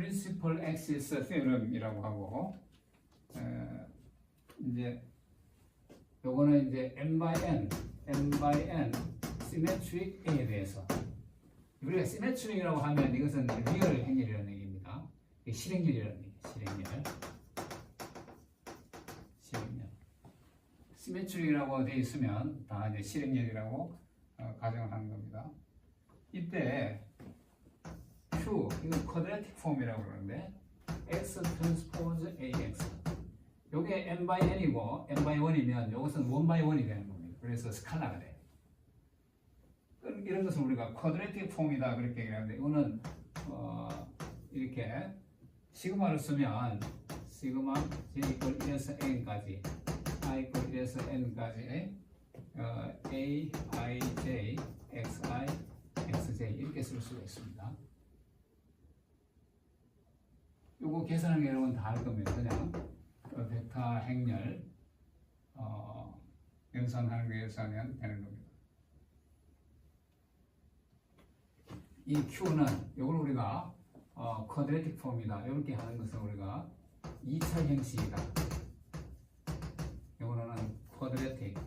principal axis theorem이라고 하고, 이제 요거는 이제 n by n symmetric A에 대해서, 우리가 symmetric이라고 하면 이것은 리얼 행렬이라는 얘기입니다. 실행렬이라는 얘기, 실행렬. symmetric이라고 되어 있으면 다 이제 실행렬이라고 가정을 하는 겁니다. 이때 Q, 이건 쿼드라틱 폼이라고 그러는데 X 트랜스포즈 AX, 요게 n by n이고 n by 1이면 이것은 1 by 1이 되는 겁니다. 그래서 스칼라가 돼요. 이런 것을 우리가 쿼드라틱 폼이다 그렇게 얘기하는데, 이거는 이렇게 시그마를 쓰면 시그마 j 이퀄 1에서 n까지 i 이퀄 1에서 n까지 a, i, j, x, i, x, j 이렇게 쓸 수가 있습니다. 요거 계산하는 여러분 다 할 겁니다. 그냥 벡터 행렬 연산하는 거에서 하면 되는 겁니다. 이 Q는 이걸 우리가 쿼드라틱 폼이다 이렇게 하는 것은 우리가 2차 형식이다. 이거는 쿼드라틱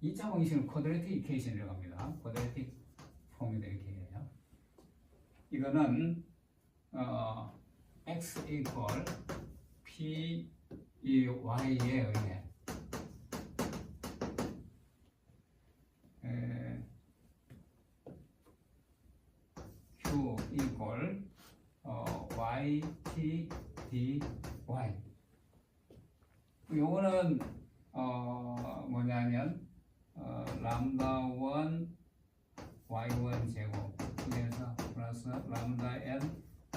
2차 방식은 쿼드라틱 이퀘이션이라고 합니다. 쿼드라틱 폼이다 이렇게 해요. 이거는 x 이퀄 p 이 y에 의해 q 이퀄 y t d y. 요거는 뭐냐면 람다 1 y1 제곱 그래서 플러스 람다 n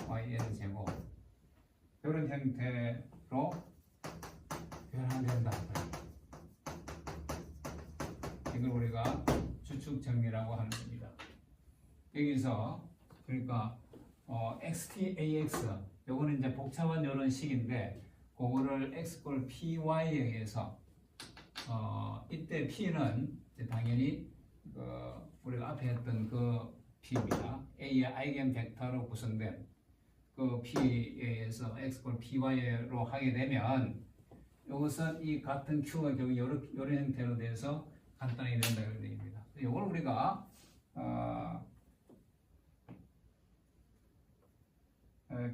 yn 제곱 이런 형태로 변환 된다. 이걸 우리가 주축 정리라고 하는 겁니다. 여기서 그러니까 xt, ax 요거는 이제 복잡한 이런 식인데, 그거를 x 꼴 py에 의해서 이때 p는 이제 당연히 우리가 앞에 했던 그 p입니다. a의 아이겐 벡터로 구성된 그 p에 의해서 x 꼴 py로 하게 되면 이것은 이 같은 q가 결국 이런 형태로 돼서 간단하게 된다 그런 얘기입니다. 이걸 우리가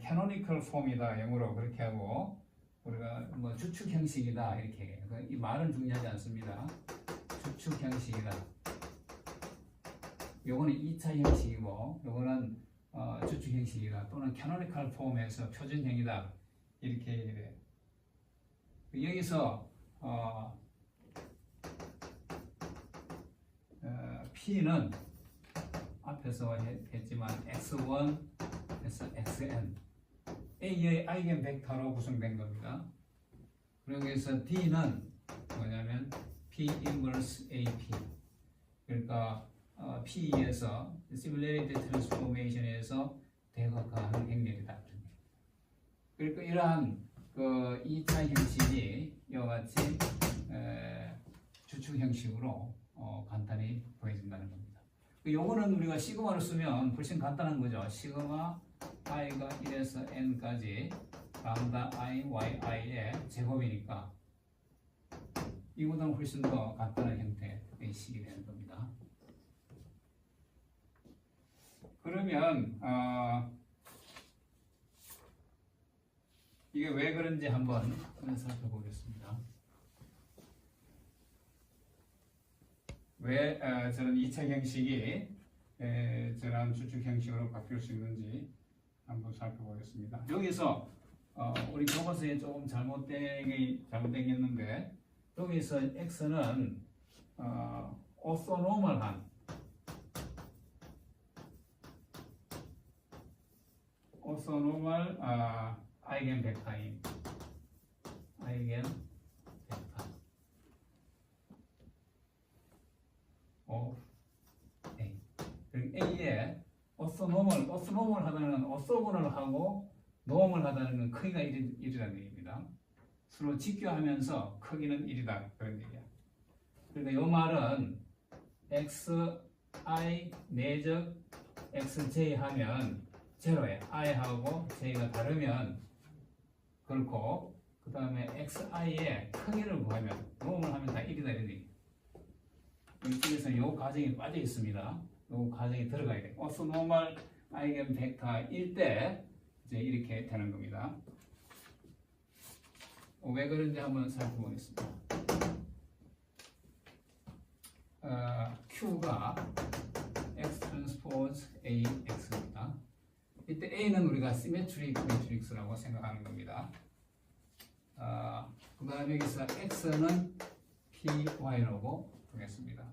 캐노니컬 폼이다 영어로 그렇게 하고, 우리가 뭐 주축 형식이다 이렇게 해요. 이 말은 중요하지 않습니다. 주축 형식이다. 요거는 2차 형식이고 요거는 주축 형식이다 또는 캐노니컬 폼에서 표준형이다 이렇게 얘기해요. 여기서 P는 앞에서 했지만 x1에서 xn A의 아이겐 벡터로 구성된 겁니다. 그래서 D는 뭐냐면 P 인버스 AP, 그러니까 P에서 시뮬레이티드 트랜스포메이션에서 대각화하는 행렬이다. 그러니까 이러한 그 2차 형식이 이와 같이 주축 형식으로 간단히 보여진다는 겁니다. 요거는 우리가 시그마를 쓰면 훨씬 간단한 거죠. 시그마 i가 1에서 n까지 람다 i, yi의 제곱이니까 이보다는 훨씬 더 간단한 형태의 식이 되는 겁니다. 그러면 이게 왜 그런지 한번 살펴보겠습니다. 왜 저런 2차 형식이 저런 주축 형식으로 바뀔 수 있는지 한번 살펴보겠습니다. 여기서 우리 교과서에 조금 잘못된 게 있는데, 여기서 x는 오소노멀한 아이겐 벡터인 아이겐 벡터 of A. A에 오소노멀 하다는 건 오소고널하고 노멀 하다는 건 크기가 1이라는 얘기입니다. 서로 직교하면서 크기는 1이다 그런 얘기야. 그러니까 이 말은 xi 내적 xj 하면 제로예요. i하고 j가 다르면 그렇고, 그 다음에 xi의 크기를 구하면 노음을 하면 다 1이다 이런 얘기. 이쪽에서는 이 과정이 빠져 있습니다. 이 과정이 들어가야 돼요. 오소노멀 아이겐 벡터일 때 이제 이렇게 되는 겁니다. 왜 그런지 한번 살펴보겠습니다. Q가 X 트랜스포즈 AX입니다. 이때 A는 우리가 시메트릭 매트릭스라고 생각하는 겁니다. 그 다음에 여기서 X는 PY라고 보겠습니다.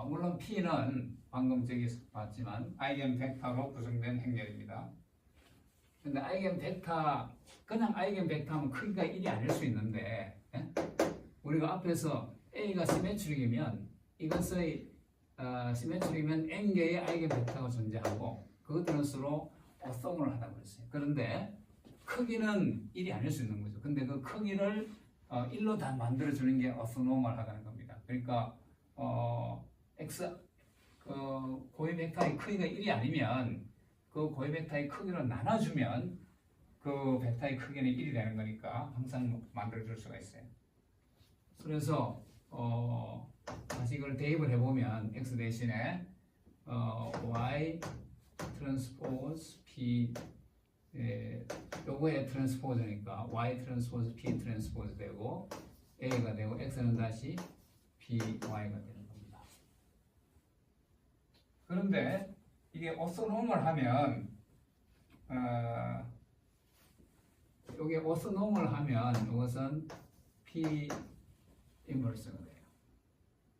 물론 P는 방금 저기 봤지만 아이겐 벡터로 구성된 행렬입니다. 근데 아이겐 벡터, 그냥 아이겐 벡터 하면 크기가 1이 아닐 수 있는데, 우리가 앞에서 A가 시메트릭이면 이것의 시메트릭이면 N개의 아이겐 벡터가 존재하고 그것들은 서로 오소노멀 하다고 그랬어요. 그런데 크기는 1이 아닐 수 있는 거죠. 근데 그 크기를 1로 다 만들어주는 게 오소노멀 하다는 겁니다. 그러니까 X 고유 벡터의 크기가 1이 아니면 그 고유 벡터의 크기로 나눠주면 그 벡터의 크기는 1이 되는 거니까 항상 만들어줄 수가 있어요. 그래서 다시 이걸 대입을 해보면 X 대신에 Y 트랜스포즈 P 요거의 트랜스포즈니까 Y 트랜스포즈 P 트랜스포즈 되고 A가 되고 X는 다시 PY가 되는 겁니다. 그런데 이게 오소노멀 하면 여기 오소노멀 하면 이것은 P 인버스가 돼요.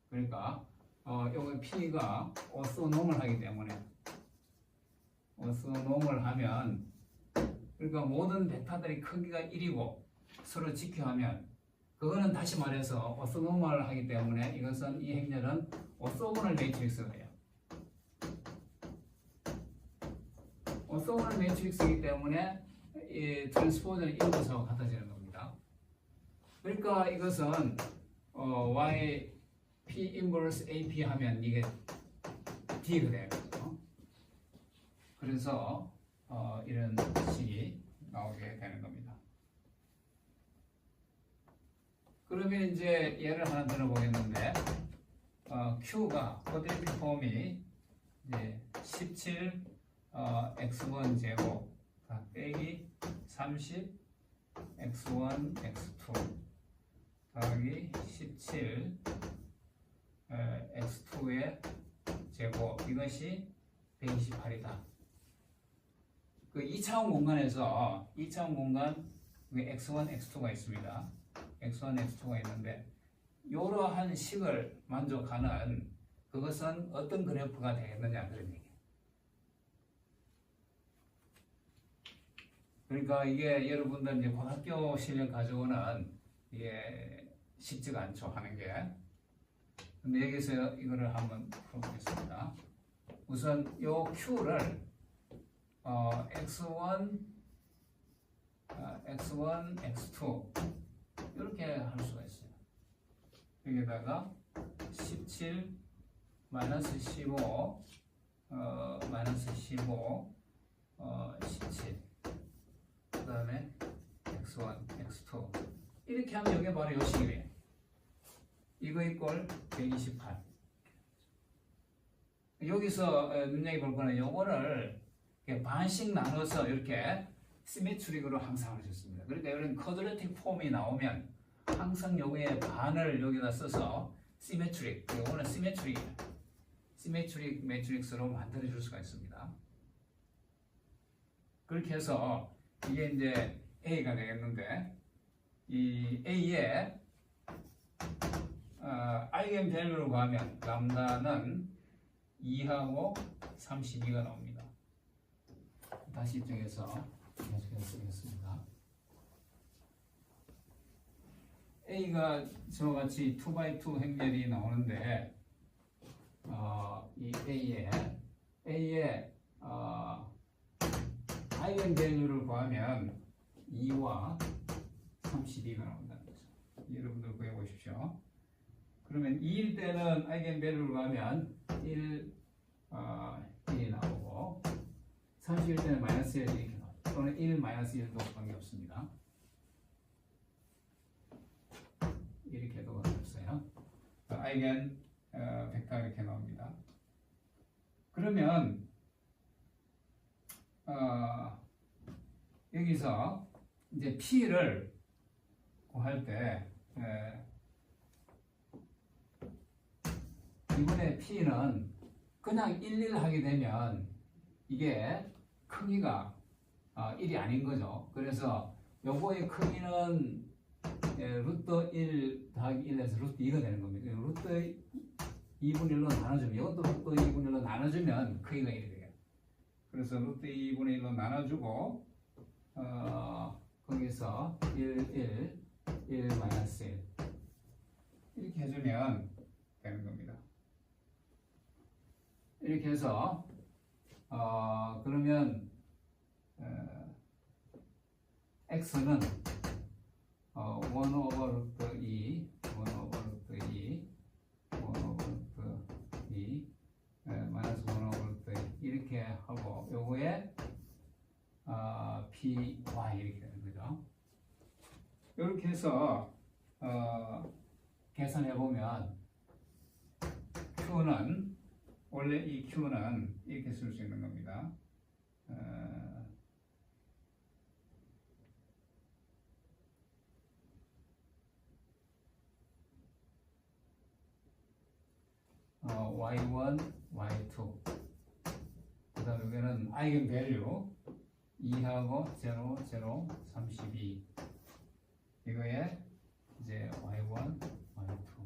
그러니까 여기 P가 오소노멀 하기 때문에 오소노멀 하면 그러니까 모든 벡터들이 크기가 1이고 서로 직교하면 그거는 다시 말해서 오소노멀 하기 때문에 이것은 이 행렬은 오소고널 매트릭스가 돼요. 오소고널 매트릭스이기 때문에 이 트랜스포즈는 인버스하고 같아지는 겁니다. 그러니까 이것은 Y P 인버스 AP 하면 이게 D가 되는 거죠. 그래서 이런 식이 나오게 되는 겁니다. 그러면 이제 예를 하나 들어보겠는데 Q가 쿼드래틱 폼이 이제 17 x1 제곱 빼기 30 x1 x2 더하기 17 x2의 제곱 이것이 128이다. 그 2차원 공간에서 2차원 공간 x1, x2가 있습니다. x1, x2가 있는데 이러한 식을 만족하는 그것은 어떤 그래프가 되겠느냐 그런 얘기예요. 그러니까 이게 여러분들 이제 고등학교 실력 가지고는 이게 쉽지가 않죠 하는 게. 근데 여기서 이거를 한번 풀어보겠습니다. 우선 요 Q를 x1, x1, x2 이렇게 할 수가 있어요. 여기다가 17 마이너스 15 마이너스 15 17 그 다음에 x1, x2 이렇게 하면 이게 바로 요 식이에요. 이거 이꼴 128. 여기서 눈여겨볼 거는 요거를 반씩 나눠서 이렇게 시메트릭으로 항상 하셨습니다. 그러니까 이런 쿼드래틱 폼이 나오면 항상 요거의 반을 여기다 써서 시메트릭, 요거는 시메트릭이에요. 시메트릭 매트릭스로 만들어 줄 수가 있습니다. 그렇게 해서 이게 이제 A가 되겠는데 이 A의 아이겐 밸류로 가면 람다는 2하고 32가 나옵니다. 다시 이쪽에서 계속해서 쓰겠습니다. A가 저와 같이 2x2 행렬이 나오는데 이 A의 아이겐 밸류를 구하면 2와 32가 나온다는 거죠. 여러분들 구해보십시오. 그러면 2일 때는 아이겐 밸류를 구하면 1이 나오고 31때는 마이너스 1 이렇게 나와요. 또는 1 마이너스 1도 관계없습니다. 이렇게 해도 관계없어요. 아이겐 벡터 이렇게 나옵니다. 그러면 여기서 이제 P를 구할 때 이번에 P는 그냥 1, 하게 되면 이게 크기가 1이 아닌 거죠. 그래서 요거의 크기는 루트 1 더하기 1에서 루트 2가 되는 겁니다. 루트 2분의 1로 나눠주면 이것도 루트 2분의 1로 나눠주면 크기가 1이 돼요. 그래서 루트 2분의 1로 나눠주고 거기서 1 마이너스 1 이렇게 해주면 되는 겁니다. 이렇게 해서 그러면 x는 1 오버 루트 2 1 오버 루트 2 1 오버 루트 2 마이너스 1 오버 루트 2 이렇게 하고 요거에 py 이렇게 되는 거죠. 이렇게 해서 계산해 보면 q는 원래 이 q는 이렇게 쓸 수 있는 겁니다. y1, y2 그 다음에 여기는 아이겐 밸류 2하고 0, 0, 32 이거에 이제 y1, y2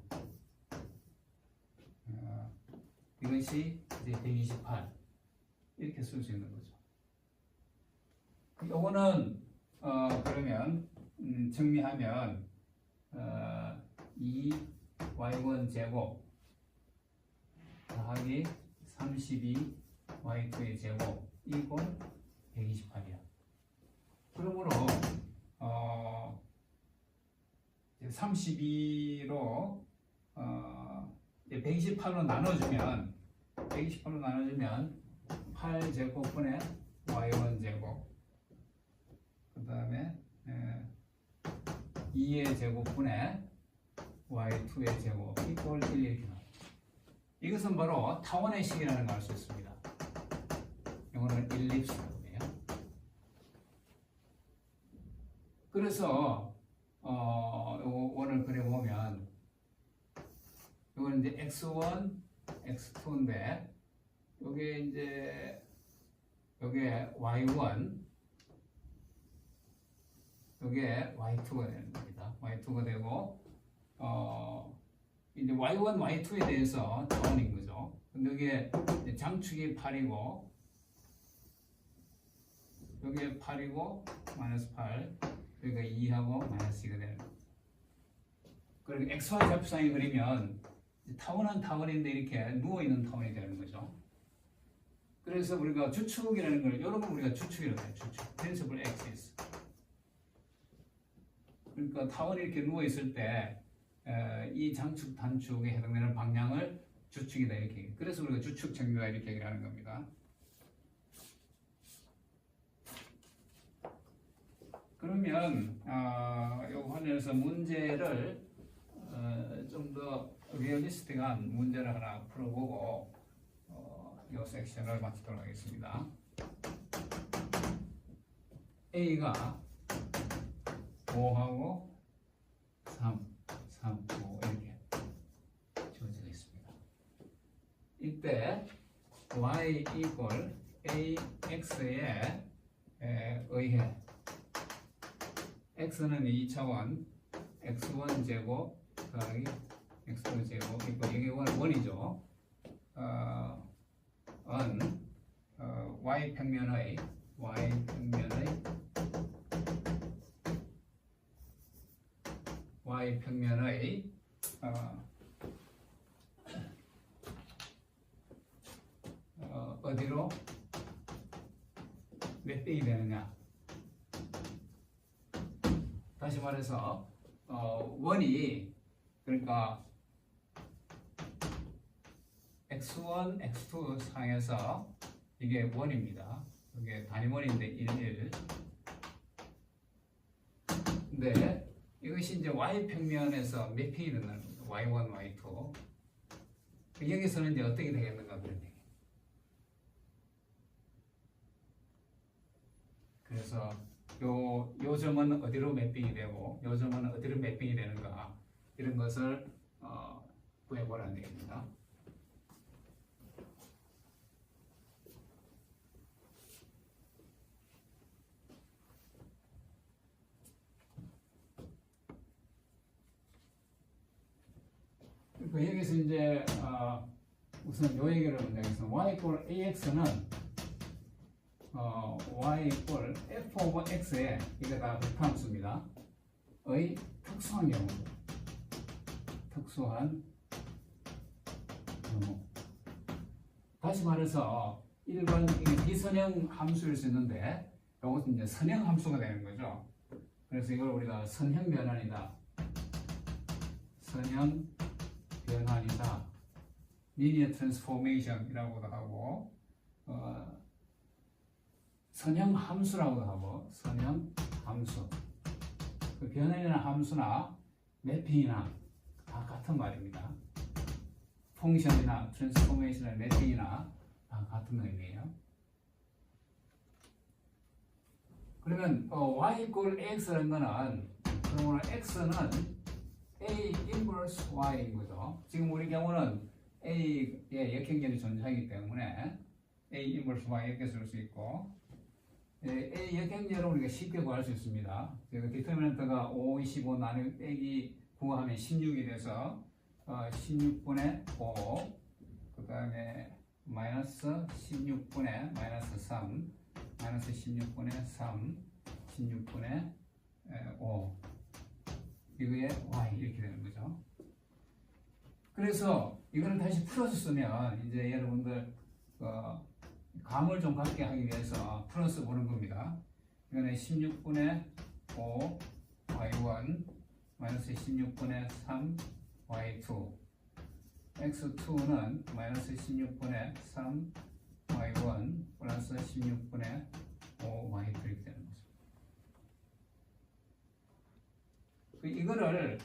이것이 이제 128 이렇게 쓸 수 있는 거죠. 요거는 그러면 정리하면 2y1 제곱 더하기 32 y2의 제곱 이꼴 128이야. 그러므로 32로 128로 나눠주면 8제곱분의 y1 제곱 그 다음에 2의 제곱분의 y2의 제곱 이꼴 1 이렇게 나와요. 이것은 바로 타원의 식이라는 걸 알 수 있습니다. 이거는 일립스라고 해요. 그래서 요 원을 그려보면 이거는 이제 x1, x2인데 요게 이제 요게 y1 요게 y2가 되는 겁니다. y2가 되고 이제 y1, y2에 대해서 타원인 거죠. 근데 이게 장축이 8이고 여기에 8이고 마이너스 8 그러니까 2하고 마이너스 2가 되는 거죠. 그리고 xy 좌표상에 그리면 타원은 타원인데 이렇게 누워있는 타원이 되는 거죠. 그래서 우리가 주축이라는 걸 이런 걸 우리가 주축이라고 해요. 주축 principal axis. 그러니까 타원이 이렇게 누워있을 때 이 장축 단축에 해당되는 방향을 주축이다 이렇게. 그래서 우리가 주축 정리다 이렇게 얘기를 하는 겁니다. 그러면 이 관련해서 문제를 좀 더 리얼리스틱한 문제를 하나 풀어보고 이 섹션을 마치도록 하겠습니다. A가 5하고 3, 5 이렇게 주어져 있습니다. 이때 y equal ax에 의해 x는 2차원 x1 제곱 더하기 x2 제곱 이게 원이죠. y 평면의 어디로 몇 배이 되느냐. 다시 말해서 원이 그러니까 x1, x2 상에서 이게 원입니다. 이게 단위원인데 1. 근데 이것이 이제 y평면에서 매핑이 된다는 거죠. y1, y2. 여기서는 이제 어떻게 되겠는가 그런 얘기. 그래서 요 점은 어디로 매핑이 되고 요 점은 어디로 매핑이 되는가 이런 것을 구해보라는 얘기입니다. 여기서 이제 우선 요 얘기를 여기서 y 이퀄 ax는 y 이퀄 f 오버 x에 이게 다 백함수입니다. 의 특수한 경우, 다시 말해서 일반 이게 비선형 함수일 수 있는데 이것은 이제 선형 함수가 되는 거죠. 그래서 이걸 우리가 선형 변환이다. 선형 변환이다. 리니어 트랜스포메이션이라고도 하고 선형 함수라고도 하고 선형 함수. 그 변환이나 함수나 매핑이나 다 같은 말입니다. 펑션이나 트랜스포메이션이나 매핑이나 다 같은 의미예요. 그러면 y 이퀄 ax라는 거는 그러면 x는 a 인버스 y인 거죠. 지금 우리 경우는 a의 역행렬이 존재하기 때문에 a 인버스 y 이렇게 쓸 수 있고 a 역행렬은 우리가 쉽게 구할 수 있습니다. 디터미넌트가 5, 25 나누기 빼기 9 하면 16이 돼서 16분의 5 그 다음에 마이너스 16분의 마이너스 3 마이너스 16분의 3 16분의 5 이거에 y 이렇게 되는 거죠. 그래서 이거를 다시 풀어서 쓰면 이제 여러분들 감을 좀 갖게 하기 위해서 풀어서 보는 겁니다. 이거는 16분의 5 y1 마이너스 16분의 3 y2 x2는 마이너스 16분의 3 y1 플러스 16분의 5 y2 이렇게 되는 거죠. 이거를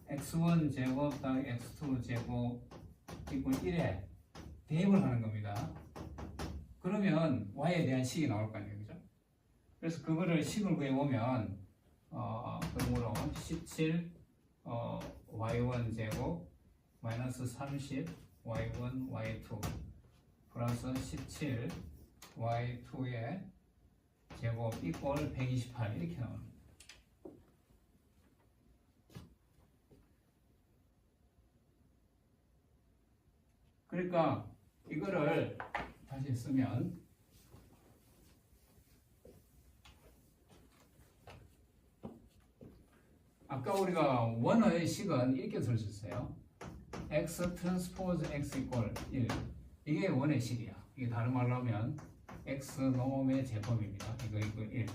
x1 제곱 더하기 x2 제곱 이꼴 1에 대입을 하는 겁니다. 그러면 y에 대한 식이 나올 거 아니에요, 그죠? 그래서 그거를 식을 구해보면 그러므로 17 y1 제곱 마이너스 30 y1 y2 플러스 17 y2의 제곱 이꼴 128 이렇게 나옵니다. 그러니까 이거를 다시 쓰면 아까 우리가 원의 식은 이렇게 쓸 수 있어요. x 트랜스포즈 x 이꼴 1 이게 원의 식이야. 이게 다른 말로 하면 x 놈의 제곱입니다. 이거 1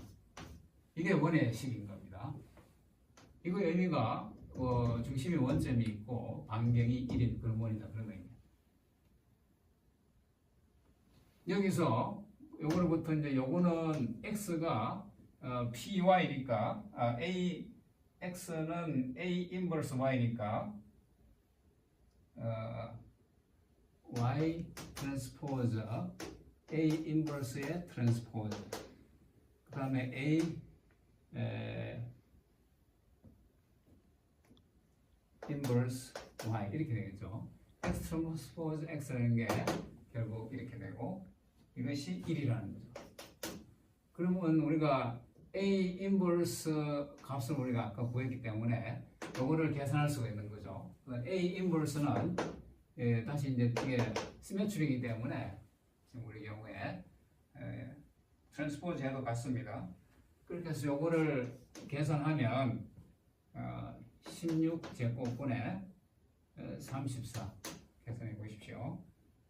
이게 원의 식인 겁니다. 이거 의미가 중심에 원점이 있고 반경이 1인 그런 원이다 그런 의미입니다. 여기서 요거로부터 이제 요거는 x가 py니까 x는 a 인버스 y니까 y 트랜스포즈 a 인버스의 트랜스포즈 그 다음에 a 인버스 y 이렇게 되겠죠. x 트랜스포즈 x라는 게 결국 이렇게 되고 이것이 1이라는 거죠. 그러면 우리가 a 인버스 값을 우리가 아까 구했기 때문에 이거를 계산할 수가 있는 거죠. a 인버스는 다시 이제 이게 시메트리이기 때문에 지금 우리 경우에 트랜스포즈 해도 같습니다. 그렇게 해서 이거를 계산하면 16제곱분의 34 계산해 보십시오.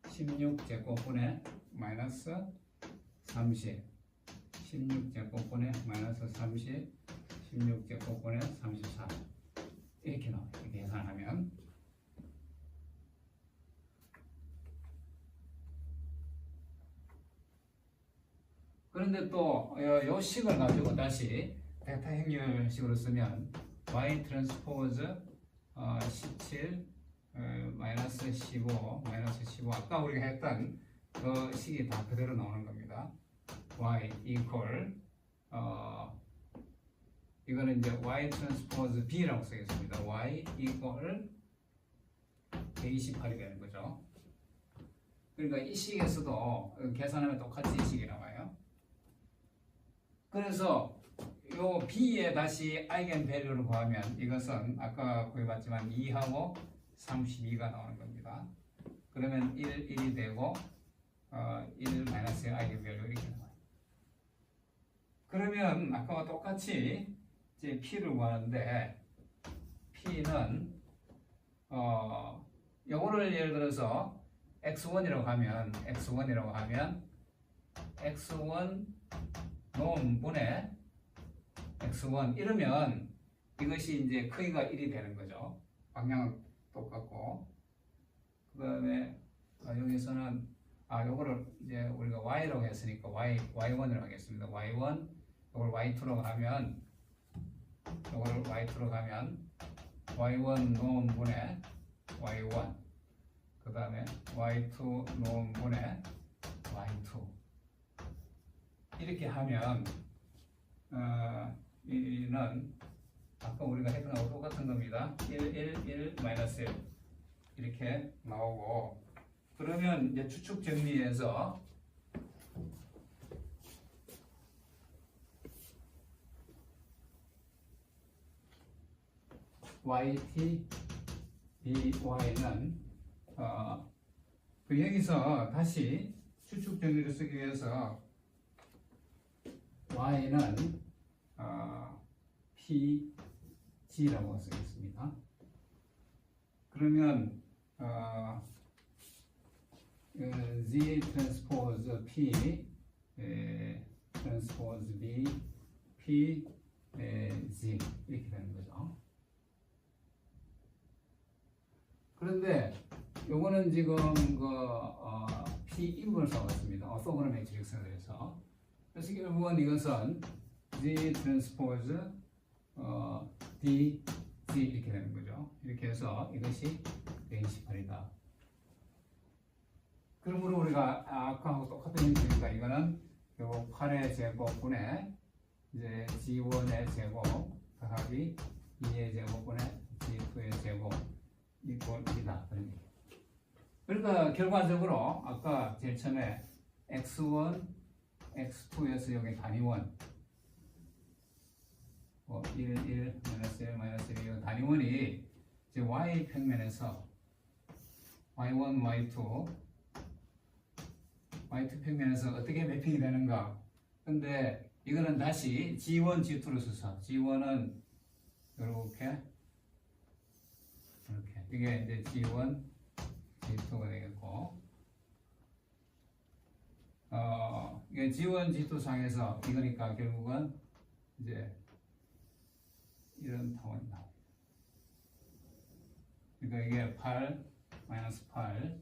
16제곱분의 마이너스 30 16제곱분의 마이너스 30 16제곱분의 34 이렇게 나와요. 이렇게 계산하면 그런데 또 요 식을 가지고 다시 벡터 행렬식으로 쓰면 y 트랜스포즈 17 마이너스 15 마이너스 15 아까 우리가 했던 그 식이 다 그대로 나오는 겁니다. y equal 이거는 이제 y 트랜스포즈 b라고 쓰겠습니다. y equal 128이 되는 거죠. 그러니까 이 식에서도 계산하면 똑같이 이 식이 나와요. 그래서 요 b에 다시 아이겐 밸류를 구하면 이것은 아까 구해봤지만 2하고 32가 나오는 겁니다. 그러면 1이 되고 1 마이너스 아이겐 밸류 이렇게 나와요. 그러면 아까와 똑같이 이제 p를 구하는데 p는 요거를 예를 들어서 x1이라고 하면 x1 논분의 x1 이러면 이것이 이제 크기가 1이 되는 거죠. 방향은 똑같고 그 다음에 여기서는 요거를 이제 우리가 y라고 했으니까 y1이라고 하겠습니다. y1 요걸 y2라고 하면 요거를 y2라고 하면 y1 논분의 y1 그 다음에 y2 논분의 y2 이렇게 하면 이는 아까 우리가 했던 거하고 똑같은 겁니다. 1 마이너스 1 이렇게 나오고 그러면 이제 추측 정리해서 yt by는 여기서 다시 추측 정리를 쓰기 위해서 y는 pg라고 쓰겠습니다. 그러면 z 트랜스포즈 p 트랜스포즈 b p z 이렇게 되는 거죠. 그런데 요거는 지금 p 인분을 써봤습니다. 오토그램 매트릭스에 대해서. 그래서 결국은 이것은 z 트랜스포즈 d z 이렇게 되는 거죠. 이렇게 해서 이것이 128이다. 그러므로 우리가 아까하고 똑같은 형식이니까 이거는 결국 8의 제곱분의 이제 g1의 제곱 더하기 2의 제곱분의 g2의 제곱 이꼴 1이다. 그러니까 결과적으로 아까 제일 처음에 x1, x2에서 여기 단위원 1, 1, 마이너스 1, 마이너스 1 단위원이 이제 y 평면에서 y1, y2 평면에서 어떻게 매핑이 되는가. 근데 이거는 다시 g1, g2로 써서 g1은 이렇게 이게 이제 g1, g2가 되겠고 이게 g1, g2 상에서 이거니까 결국은 이제 이런 타원이 나옵니다. 그러니까 이게 8, 마이너스 8,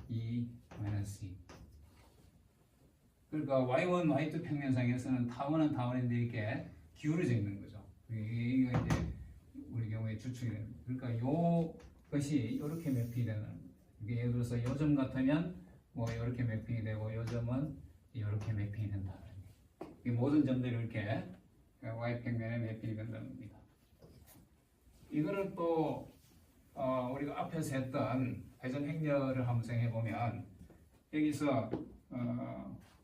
2, 마이너스 2. 그러니까 y1, y2 평면상에서는 타원은 타원인데 이렇게 기울어져 있는 거죠. 이게 이제 우리 경우에 주축이 됩니다. 그러니까 요 것이 이렇게 매핑이 되는. 이게 예를 들어서 요 점 같으면 뭐 이렇게 매핑이 되고 요 점은 이렇게 매핑이 된다. 이 모든 점들이 이렇게 y 평면에 매핑이 된다는 겁니다. 이거를 또 우리가 앞에서 했던 회전 행렬을 한번 생각해 보면 여기서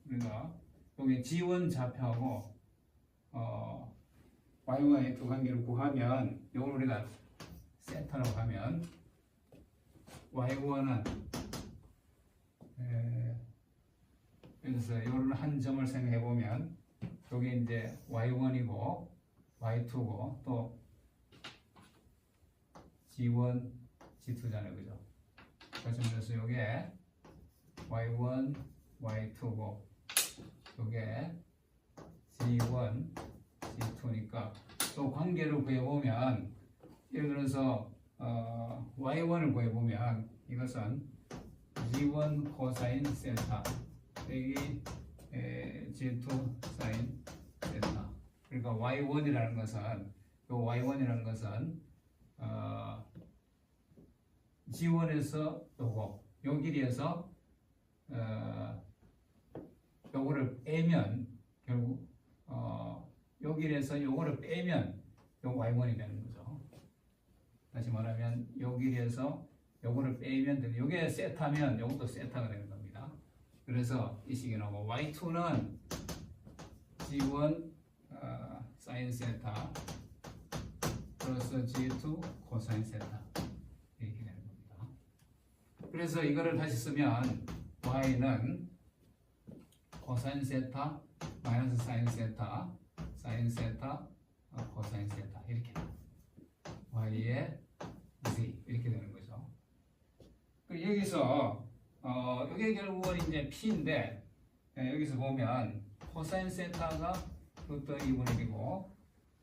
우리가 여기 G1 좌표하고 Y와의 두 관계를 구하면 이걸 우리가 센터라고 하면 Y1은 여기서 이런 한 점을 생각해 보면 여기 이제 Y1이고 Y2고 또 G1, G2잖아요, 그죠? 그래서 이게 Y1, Y2고 이게 G1, G2니까 또 관계를 구해보면 예를 들어서 Y1을 구해보면 이것은 G1 코사인 셀타 여기 G2 사인 세타. 그러니까 Y1이라는 것은 요 Y1이라는 것은 G1에서 요거 요 길이에서 요거를 빼면 결국 요 길이에서 요거를 빼면 요 Y1이 되는 거죠. 다시 말하면 요 길이에서 요거를 빼면 되는 요게 세타면 요것도 세타가 되는 겁니다. 그래서 이 식이 나오고 Y2는 G1 사인 세타 플러스 G2 코사인 세타 이렇게 되는 겁니다. 그래서 이거를 다시 쓰면 Y는 코사인 세타 마이너스 사인 세타 코사인 세타 이렇게 Y의 Z 이렇게 되는 거죠. 여기서 이게 결국은 이제 P인데 여기서 보면 코사인 세타가 루트 2분의 1이고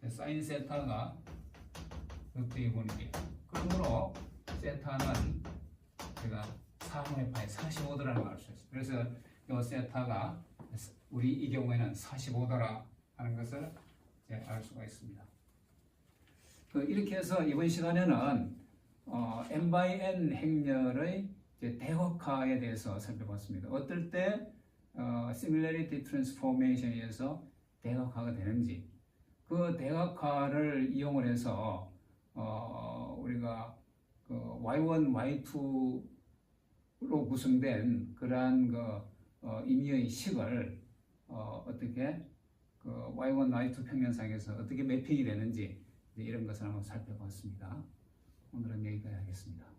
사인 세타가 루트 2분의 1. 그러므로 세타는 제가 4분의 파이 45도라는 걸 알 수 있어요. 그래서 이 세타가 우리 이 경우에는 45도라 하는 것을 알 수가 있습니다. 이렇게 해서 이번 시간에는 n/n 행렬의 대각화에 대해서 살펴봤습니다. 어떨 때 similarity transformation에서 대각화가 되는지, 그 대각화를 이용을 해서 우리가 y1, y2로 구성된 그러한 임의의 식을 어떻게 y1, y2 평면상에서 어떻게 매핑이 되는지 이런 것을 한번 살펴봤습니다. 오늘은 여기까지 하겠습니다.